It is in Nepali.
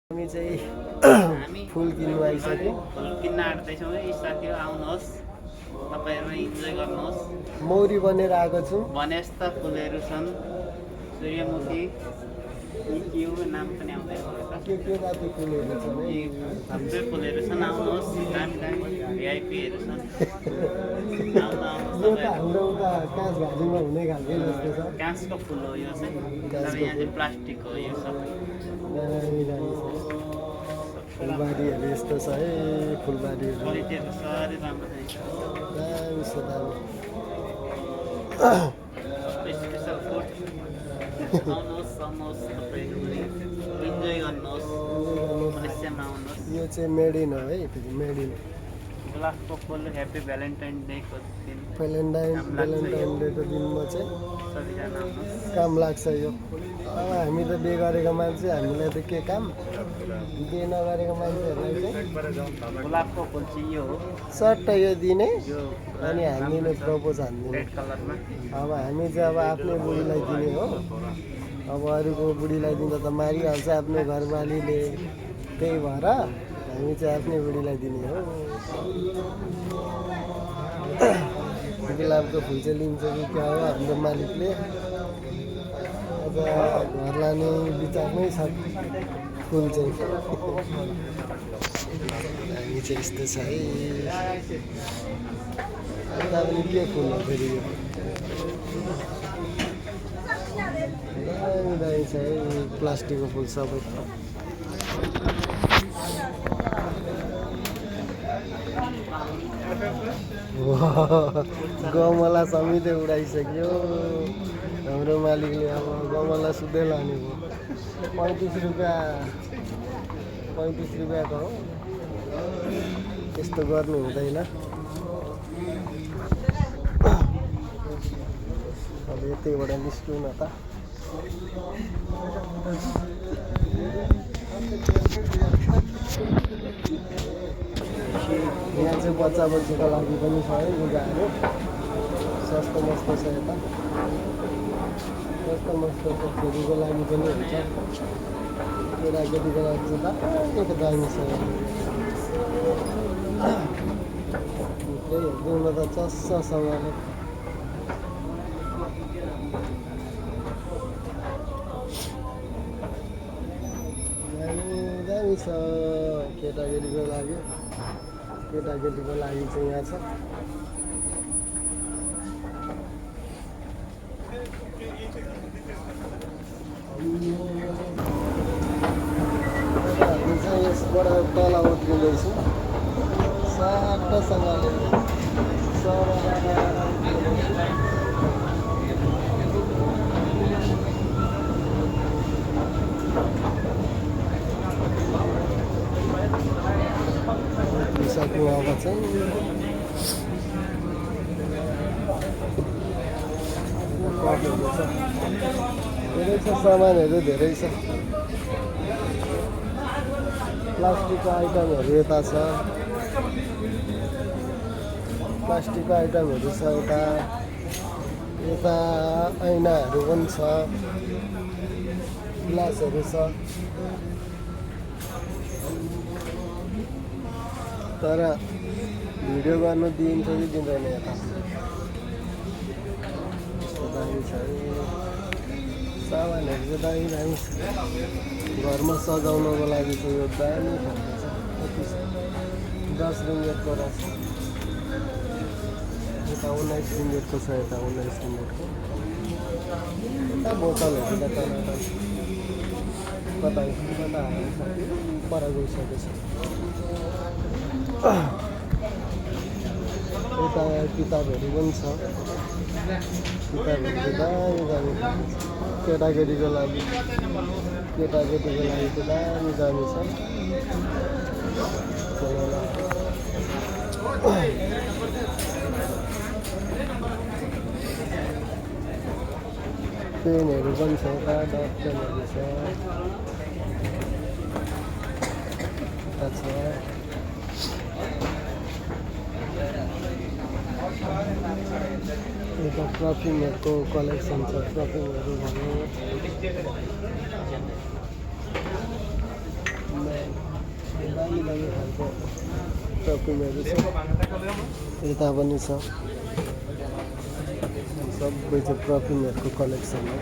हामी चाहिँ फुल किन्नु आइसक्यो। फुल किन्न आँट्दैछौँ है साथीहरू, आउनुहोस् तपाईँहरू इन्जोय गर्नुहोस्। मौरी बनेर आएको छु। वनस्थ फुलहरू छन्, सूर्यमुखी के हो नाम पनि आउँदैन के जाति फुलहरू छन् है? थुप्रै फुलहरू छन्, आउनुहोस्। दामी दामी भिआइपीहरू छन्। यो त हाम्रो उता काँच घारीमा हुने खालको जस्तो छ। काँचको फुल हो यो चाहिँ, तर यहाँ चाहिँ प्लास्टिक हो यो सबै। फुलबारीहरू यस्तो छ है, फुलबारीहरू क्वालिटीहरू साह्रै राम्रो छ। दामी छ दामी। स्पेसल फुड आउनुहोस् तपाईँहरू पनि इन्जोय गर्नुहोस्। मलेसियामा आउनुहोस्। यो चाहिँ मेडिन हो है, फेरि मेडिन। गुलाबको फुल ह्याप्पी भ्यालेन्टाइन डेको दिन, भ्यालेन्टाइन डेको दिनमा चाहिँ सबैजना आउनुहोस्। काम लाग्छ यो। अब हामी त बे गरेको मान्छे, हामीलाई त के काम? बे नगरेको मान्छेहरूलाई चाहिँ गुलाबको फुल चाहिँ यो हो, सट्ट यो दिने यो अनि हामीले प्रपोज हानिदिने। रेड कलरमा। अब हामी चाहिँ अब आफ्नै बुढीलाई दिने हो। अब अरूको बुढीलाई दिँदा त मारिहाल्छ आफ्नै घरवालीले, त्यही भएर हामी चाहिँ आफ्नै बुढीलाई दिने हो। गुलाबको फुल चाहिँ लिन्छ कि क्या हो हाम्रो मालिकले। अब घर लाने विचारमै छ फुल चाहिँ। हामी चाहिँ यस्तो छ है। अन्त पनि के फुल हो फेरि यो? दामी दामी छ है प्लास्टिकको फुल सबै। गमला समेतै उडाइसक्यो हाम्रो मालिकले। अब गमला सुत्दै लाने भयो। 35 रुपियाँको हो। त्यस्तो गर्नु हुँदैन। अब यतैबाट निस्क्यौँ न त। यहाँ चाहिँ बच्चा बच्चीको लागि पनि छ है लुगाहरू। सस्तो मस्तो छ यता। सस्तो मस्तो छोरीको लागि पनि हुन्छ, केटाकेटीको लागि चाहिँ दामीको दामी छ। भित्रै हेर्नु त चस्ससँगले। दामी छ केटाकेटीको लागि। केटाकेटीको लागि चाहिँ यहाँ छ। हामी चाहिँ यसबाट तल उत्रिँदैछौँ साटोसँगले। सक्नु अब चाहिँ धेरै छ, सामानहरू धेरै छ। प्लास्टिकको आइटमहरू यता छ। प्लास्टिकको आइटमहरू छ यता। यता ऐनाहरू पनि छ, ग्लासहरू छ। तर भिडियो गर्नु दिन्छ कि दिँदैन यता? दामी छ है सामानहरू चाहिँ, दामी दामी छ। घरमा सजाउनको लागि चाहिँ यो दामी खालको छ। 10 रिङ्गेटको रहेछ। यता 19 रिङ्गेटको छ। यता 19 रिङ्गेटको। यता बोतलहरू त कता हालिसक्यो, पर गइसकेछ। यता किताबहरू पनि छ। किताबहरू चाहिँ दामी दामी केटाकेटीको लागि चाहिँ दामी दामी छ। पेनहरू पनि छ यता, डट पेनहरू छ। यता परफ्युमहरूको कलेक्सन छ। परफ्युमहरू भयो दामी खालको पर्फ्युमहरू छ यता पनि छ सबै चाहिँ पर्फ्युमहरूको कलेक्सन हो